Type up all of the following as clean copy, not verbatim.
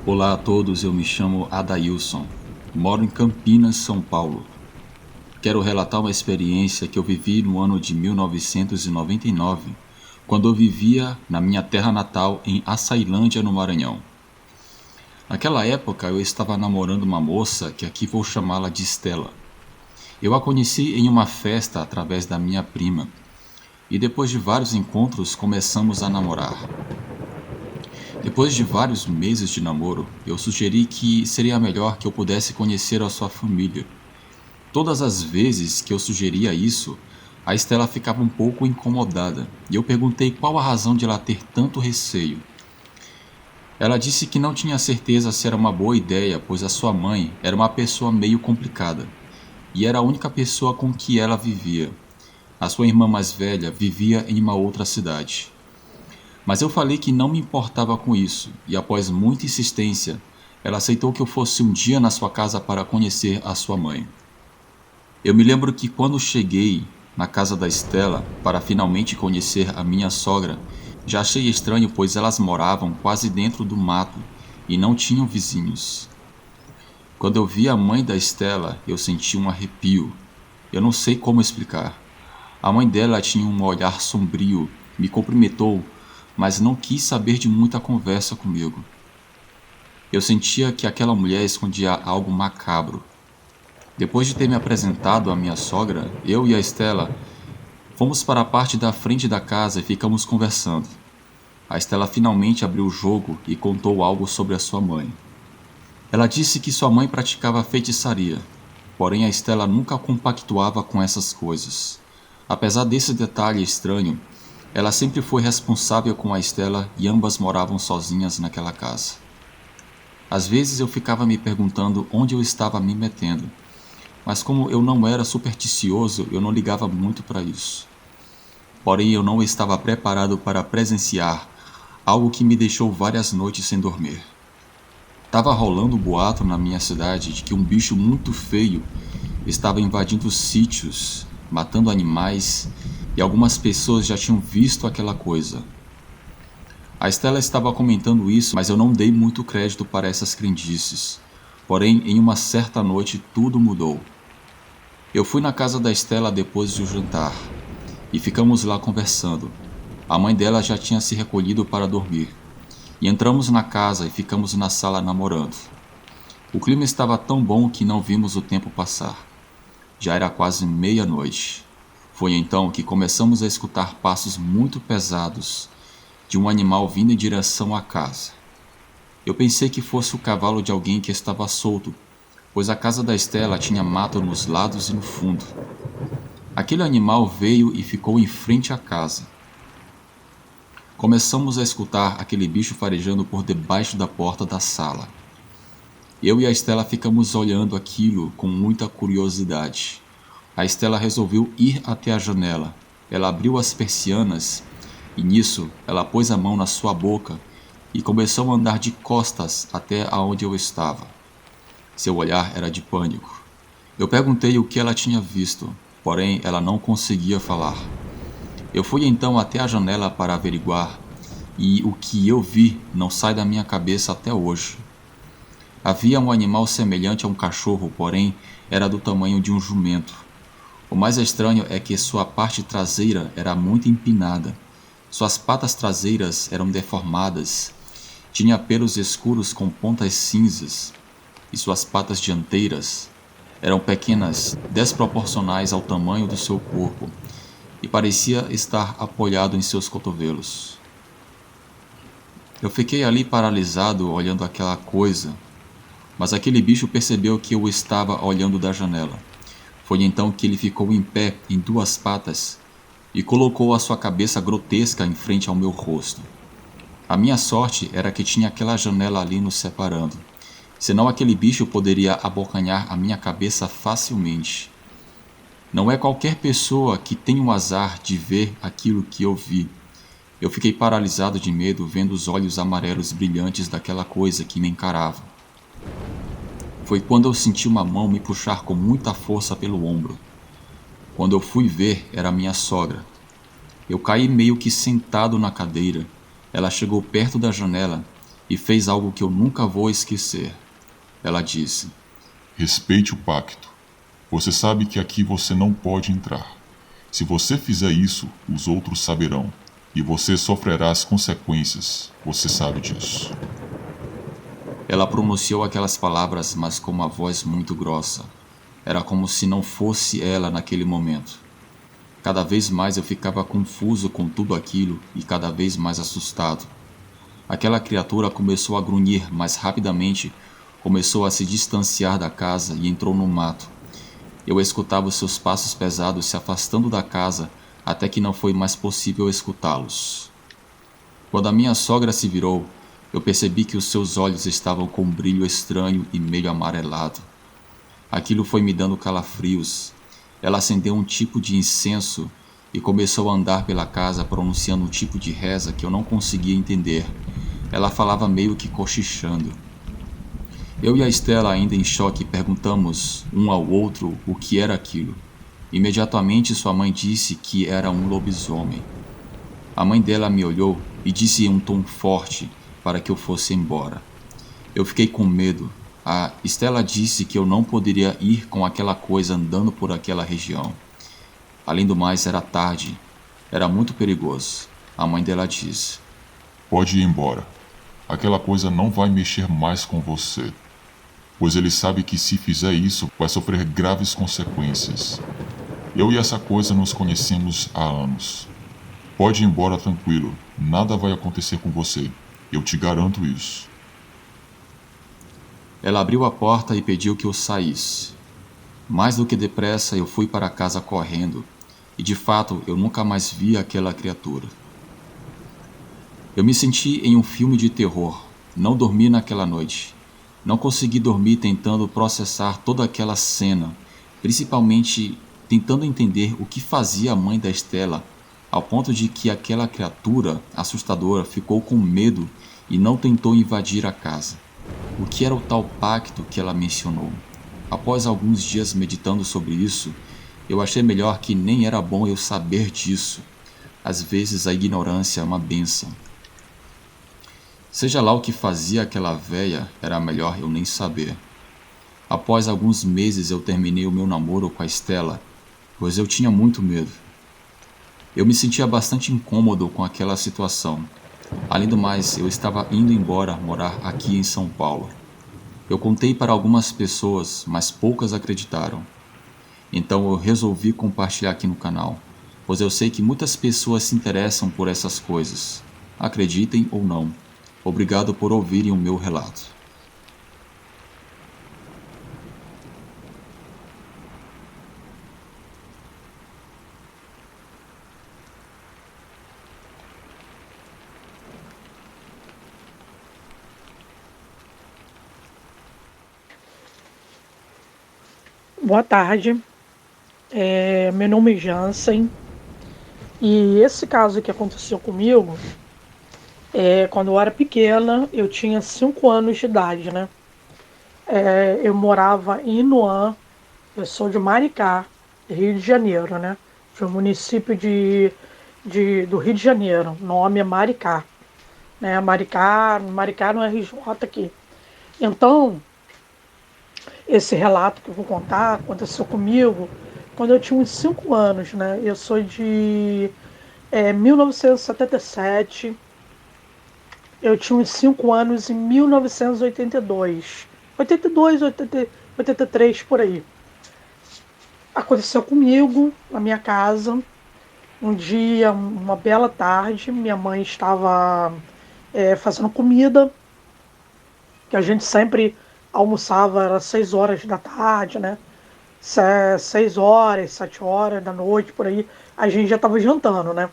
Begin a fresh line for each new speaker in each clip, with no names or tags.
Olá a todos, eu me chamo Adailson, moro em Campinas, São Paulo. Quero relatar uma experiência que eu vivi no ano de 1999, quando eu vivia na minha terra natal em Açailândia, no Maranhão. Naquela época eu estava namorando uma moça que aqui vou chamá-la de Estela. Eu a conheci em uma festa através da minha prima, e depois de vários encontros começamos a namorar. Depois de vários meses de namoro, eu sugeri que seria melhor que eu pudesse conhecer a sua família. Todas as vezes que eu sugeria isso, a Estela ficava um pouco incomodada, e eu perguntei qual a razão de ela ter tanto receio. Ela disse que não tinha certeza se era uma boa ideia, pois a sua mãe era uma pessoa meio complicada, e era a única pessoa com que ela vivia. A sua irmã mais velha vivia em uma outra cidade. Mas eu falei que não me importava com isso, e após muita insistência, ela aceitou que eu fosse um dia na sua casa para conhecer a sua mãe. Eu me lembro que quando cheguei na casa da Estela para finalmente conhecer a minha sogra, já achei estranho, pois elas moravam quase dentro do mato e não tinham vizinhos. Quando eu vi a mãe da Estela, eu senti um arrepio. Eu não sei como explicar. A mãe dela tinha um olhar sombrio, me cumprimentou, mas não quis saber de muita conversa comigo. Eu sentia que aquela mulher escondia algo macabro. Depois de ter me apresentado à minha sogra, eu e a Estela fomos para a parte da frente da casa e ficamos conversando. A Estela finalmente abriu o jogo e contou algo sobre a sua mãe. Ela disse que sua mãe praticava feitiçaria, porém a Estela nunca compactuava com essas coisas. Apesar desse detalhe estranho, ela sempre foi responsável com a Estela e ambas moravam sozinhas naquela casa. Às vezes eu ficava me perguntando onde eu estava me metendo, mas como eu não era supersticioso, eu não ligava muito para isso. Porém, eu não estava preparado para presenciar algo que me deixou várias noites sem dormir. Estava rolando um boato na minha cidade de que um bicho muito feio estava invadindo sítios, matando animais, e algumas pessoas já tinham visto aquela coisa. A Estela estava comentando isso, mas eu não dei muito crédito para essas crendices. Porém, em uma certa noite, tudo mudou. Eu fui na casa da Estela depois do jantar, e ficamos lá conversando. A mãe dela já tinha se recolhido para dormir, e entramos na casa e ficamos na sala namorando. O clima estava tão bom que não vimos o tempo passar. Já era quase meia-noite. Foi então que começamos a escutar passos muito pesados de um animal vindo em direção à casa. Eu pensei que fosse o cavalo de alguém que estava solto, pois a casa da Estela tinha mato nos lados e no fundo. Aquele animal veio e ficou em frente à casa. Começamos a escutar aquele bicho farejando por debaixo da porta da sala. Eu e a Estela ficamos olhando aquilo com muita curiosidade. A Estela resolveu ir até a janela. Ela abriu as persianas e nisso ela pôs a mão na sua boca e começou a andar de costas até aonde eu estava. Seu olhar era de pânico. Eu perguntei o que ela tinha visto, porém ela não conseguia falar. Eu fui então até a janela para averiguar e o que eu vi não sai da minha cabeça até hoje. Havia um animal semelhante a um cachorro, porém era do tamanho de um jumento. O mais estranho é que sua parte traseira era muito empinada. Suas patas traseiras eram deformadas. Tinha pelos escuros com pontas cinzas. E suas patas dianteiras eram pequenas, desproporcionais ao tamanho do seu corpo, e parecia estar apoiado em seus cotovelos. Eu fiquei ali paralisado olhando aquela coisa, mas aquele bicho percebeu que eu estava olhando da janela. Foi então que ele ficou em pé em duas patas e colocou a sua cabeça grotesca em frente ao meu rosto. A minha sorte era que tinha aquela janela ali nos separando, senão aquele bicho poderia abocanhar a minha cabeça facilmente. Não é qualquer pessoa que tem o azar de ver aquilo que eu vi. Eu fiquei paralisado de medo vendo os olhos amarelos brilhantes daquela coisa que me encarava. Foi quando eu senti uma mão me puxar com muita força pelo ombro. Quando eu fui ver, era minha sogra. Eu caí meio que sentado na cadeira. Ela chegou perto da janela e fez algo que eu nunca vou esquecer. Ela disse:
Respeite o pacto. Você sabe que aqui você não pode entrar. Se você fizer isso, os outros saberão. E você sofrerá as consequências. Você sabe disso.
Ela pronunciou aquelas palavras, mas com uma voz muito grossa. Era como se não fosse ela naquele momento. Cada vez mais eu ficava confuso com tudo aquilo e cada vez mais assustado. Aquela criatura começou a grunhir, mas rapidamente começou a se distanciar da casa e entrou no mato. Eu escutava os seus passos pesados se afastando da casa até que não foi mais possível escutá-los. Quando a minha sogra se virou, eu percebi que os seus olhos estavam com um brilho estranho e meio amarelado. Aquilo foi me dando calafrios. Ela acendeu um tipo de incenso e começou a andar pela casa pronunciando um tipo de reza que eu não conseguia entender. Ela falava meio que cochichando. Eu e a Estela, ainda em choque, perguntamos um ao outro o que era aquilo. Imediatamente sua mãe disse que era um lobisomem. A mãe dela me olhou e disse em um tom forte para que eu fosse embora. Eu fiquei com medo. A Estela disse que eu não poderia ir com aquela coisa andando por aquela região. Além do mais, era tarde. Era muito perigoso. A mãe dela disse:
Pode ir embora. Aquela coisa não vai mexer mais com você. Pois ele sabe que se fizer isso, vai sofrer graves consequências. Eu e essa coisa nos conhecemos há anos. Pode ir embora tranquilo. Nada vai acontecer com você. Eu te garanto isso.
Ela abriu a porta e pediu que eu saísse. Mais do que depressa, eu fui para casa correndo. E de fato, eu nunca mais vi aquela criatura. Eu me senti em um filme de terror. Não dormi naquela noite. Não consegui dormir tentando processar toda aquela cena, principalmente tentando entender o que fazia a mãe da Estela, ao ponto de que aquela criatura assustadora ficou com medo e não tentou invadir a casa. O que era o tal pacto que ela mencionou? Após alguns dias meditando sobre isso, eu achei melhor que nem era bom eu saber disso. Às vezes a ignorância é uma bênção. Seja lá o que fazia aquela véia, era melhor eu nem saber. Após alguns meses eu terminei o meu namoro com a Estela, pois eu tinha muito medo. Eu me sentia bastante incômodo com aquela situação. Além do mais, eu estava indo embora morar aqui em São Paulo. Eu contei para algumas pessoas, mas poucas acreditaram. Então eu resolvi compartilhar aqui no canal, pois eu sei que muitas pessoas se interessam por essas coisas. Acreditem ou não. Obrigado por ouvirem o meu relato.
Boa tarde, meu nome é Jansen e esse caso que aconteceu comigo, quando eu era pequena, eu tinha 5 anos de idade, né? Eu morava em Inuã, eu sou de Maricá, Rio de Janeiro, né? De um município do Rio de Janeiro, o nome é Maricá, né? Maricá no RJ aqui. Então, esse relato que eu vou contar aconteceu comigo quando eu tinha uns 5 anos, né? Eu sou de 1977, eu tinha uns 5 anos em 1982. 82, 83, por aí. Aconteceu comigo, na minha casa, um dia, uma bela tarde, minha mãe estava fazendo comida, que a gente sempre almoçava, era 6 horas da tarde, né? 6 horas, 7 horas da noite, por aí, a gente já estava jantando, né?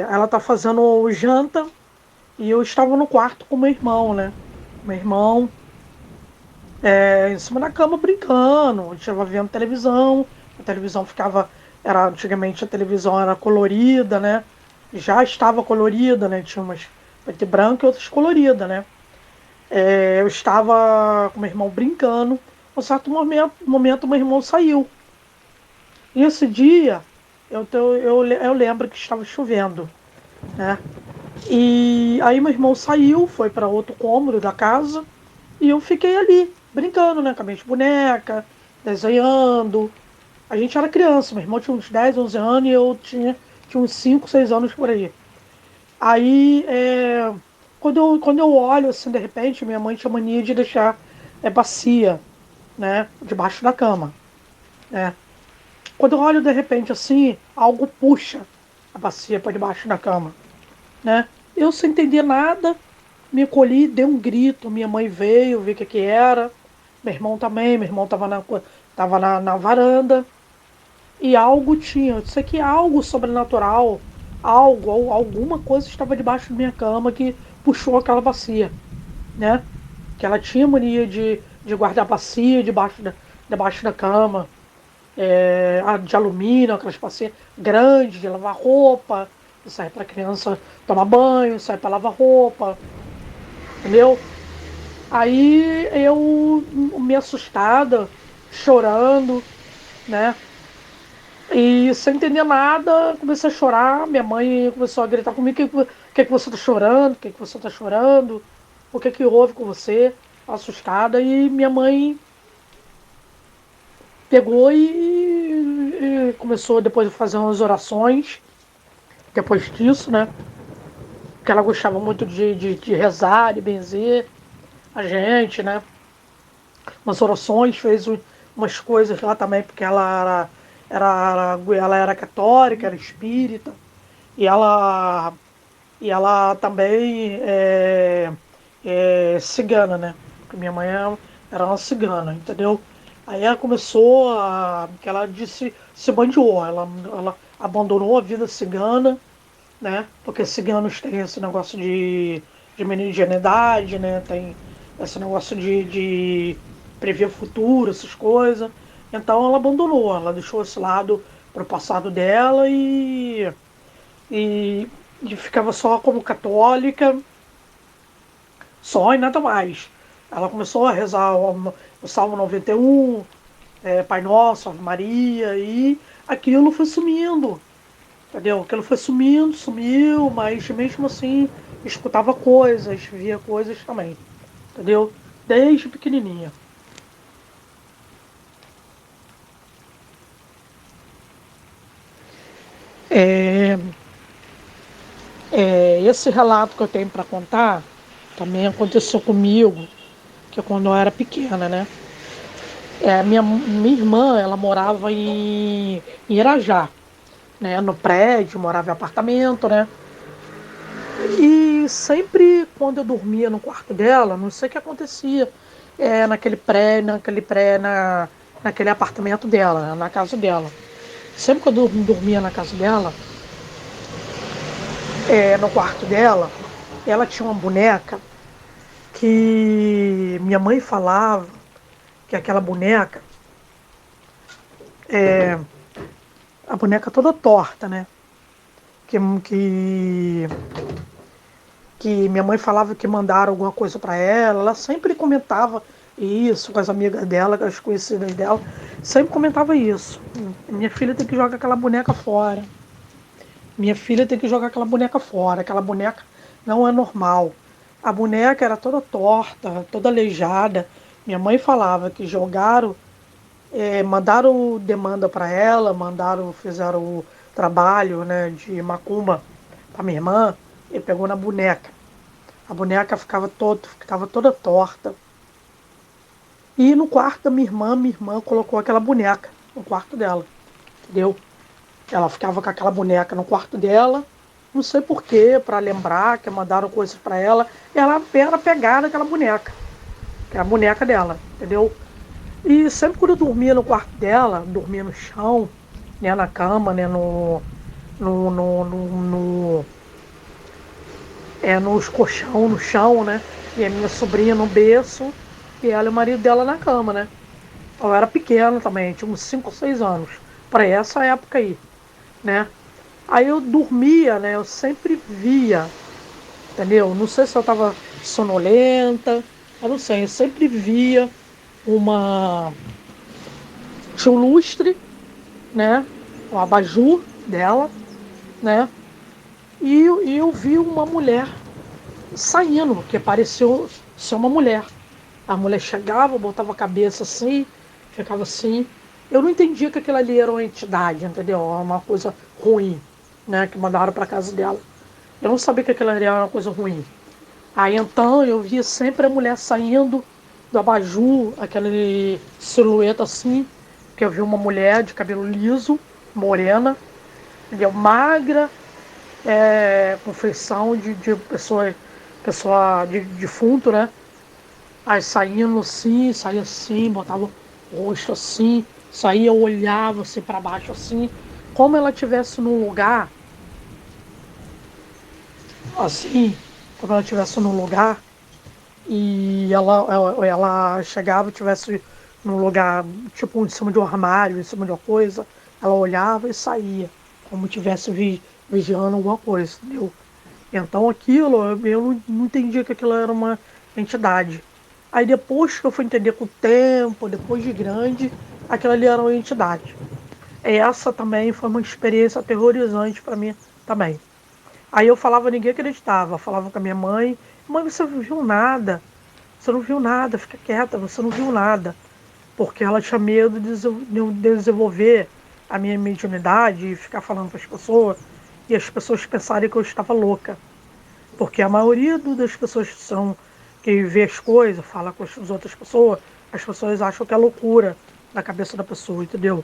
Ela tá fazendo janta e eu estava no quarto com meu irmão, né? Meu irmão em cima da cama brincando, a gente estava vendo televisão, a televisão antigamente a televisão era colorida, né? Já estava colorida, né? Tinha umas preto e branco e outras coloridas, né? Eu estava com meu irmão brincando. Um certo momento meu irmão saiu. E esse dia eu lembro que estava chovendo, né? E aí meu irmão saiu, foi para outro cômodo da casa, e eu fiquei ali, brincando, né, com a minha boneca, desenhando. A gente era criança, meu irmão tinha uns 10, 11 anos e eu tinha uns 5, 6 anos por aí. Aí, quando eu olho, assim, de repente, minha mãe tinha mania de deixar bacia, né, debaixo da cama, né. Quando eu olho, de repente, assim, algo puxa a bacia para debaixo da cama, né. Eu, sem entender nada, me encolhi, dei um grito, minha mãe veio, ver o que que era, meu irmão também, meu irmão tava na varanda, e algo tinha, eu sei que algo sobrenatural, algo, ou alguma coisa estava debaixo da minha cama que puxou aquela bacia, né? Que ela tinha mania de guardar bacia debaixo da cama, de alumínio, aquelas bacias grandes de lavar roupa, que sai para criança tomar banho, sai para lavar roupa, entendeu? Aí eu, me assustada, chorando, né? E sem entender nada, comecei a chorar. Minha mãe começou a gritar comigo: que você tá chorando? O que você tá chorando? O que houve com você? Assustada. E minha mãe pegou e começou depois de fazer umas orações. Depois disso, né? Porque ela gostava muito de rezar, de benzer a gente, né? Umas orações, fez umas coisas lá também, porque ela era católica, era espírita. E ela também é cigana, né? Porque minha mãe era uma cigana, entendeu? Aí ela começou que ela disse, se bandiou, ela abandonou a vida cigana, né? Porque ciganos têm esse negócio de mediunidade, né? Tem esse negócio de prever o futuro, essas coisas. Então ela abandonou, ela deixou esse lado pro passado dela e, e ficava só como católica, só e nada mais. Ela começou a rezar o Salmo 91, Pai Nosso, Ave Maria, e aquilo foi sumindo, entendeu? Aquilo foi sumindo, sumiu, mas mesmo assim escutava coisas, via coisas também, entendeu? Desde pequenininha. É, esse relato que eu tenho para contar também aconteceu comigo, que quando eu era pequena, né? Minha irmã, ela morava em Irajá, né? No prédio, morava em apartamento, né? E sempre quando eu dormia no quarto dela, não sei o que acontecia, naquele apartamento dela, na casa dela. Sempre que eu dormia na casa dela, no quarto dela, ela tinha uma boneca que minha mãe falava que aquela boneca, a boneca toda torta, né? Que, que, que minha mãe falava que mandaram alguma coisa para ela sempre comentava isso com as amigas dela, com as conhecidas dela, sempre comentava isso. Minha filha tem que jogar aquela boneca fora. Minha filha tem que jogar aquela boneca fora. Aquela boneca não é normal. A boneca era toda torta, toda aleijada. Minha mãe falava que jogaram, mandaram demanda para ela, fizeram o trabalho, né, de macumba para minha irmã e pegou na boneca. A boneca ficava toda torta. E no quarto da minha irmã colocou aquela boneca no quarto dela, entendeu? Ela ficava com aquela boneca no quarto dela, não sei porquê, para lembrar que mandaram coisas para ela. Ela era pegada naquela boneca, que é a boneca dela, entendeu? E sempre quando eu dormia no quarto dela, dormia no chão, né, na cama, né, no, no, no, no nos colchão, no chão, né? E a minha sobrinha no berço e ela e o marido dela na cama, né? Eu era pequena também, tinha uns 5 ou 6 anos, para essa época aí, né? Aí eu dormia, né? Eu sempre via, entendeu? Não sei se eu tava sonolenta, eu não sei, eu sempre via uma. Tinha um lustre, né? Um abajur dela, né? e eu vi uma mulher saindo, que pareceu ser uma mulher. A mulher chegava, botava a cabeça assim, ficava assim. Eu não entendia que aquilo ali era uma entidade, entendeu? Uma coisa ruim, né? Que mandaram para casa dela. Eu não sabia que aquilo ali era uma coisa ruim. Aí então eu via sempre a mulher saindo do abajur, aquela silhueta assim, que eu vi uma mulher de cabelo liso, morena, entendeu? Magra, com feição de pessoa de defunto, né? Aí saía assim, botava o rosto assim, saía, olhava assim para baixo assim, como ela estivesse num lugar assim, como ela estivesse num lugar e ela chegava, tivesse num lugar tipo em cima de um armário, em cima de uma coisa, ela olhava e saía, como tivesse vigiando alguma coisa, entendeu? Então aquilo, eu não entendia que aquilo era uma entidade. Aí depois que eu fui entender com o tempo, depois de grande, aquilo ali era uma entidade. Essa também foi uma experiência aterrorizante para mim também. Aí eu falava, ninguém acreditava. Eu falava com a minha mãe, mãe, você não viu nada. Você não viu nada, fica quieta, você não viu nada. Porque ela tinha medo de desenvolver a minha mediunidade e ficar falando para as pessoas e as pessoas pensarem que eu estava louca. Porque a maioria das pessoas que vê as coisas, fala com as outras pessoas, as pessoas acham que é loucura na cabeça da pessoa, entendeu?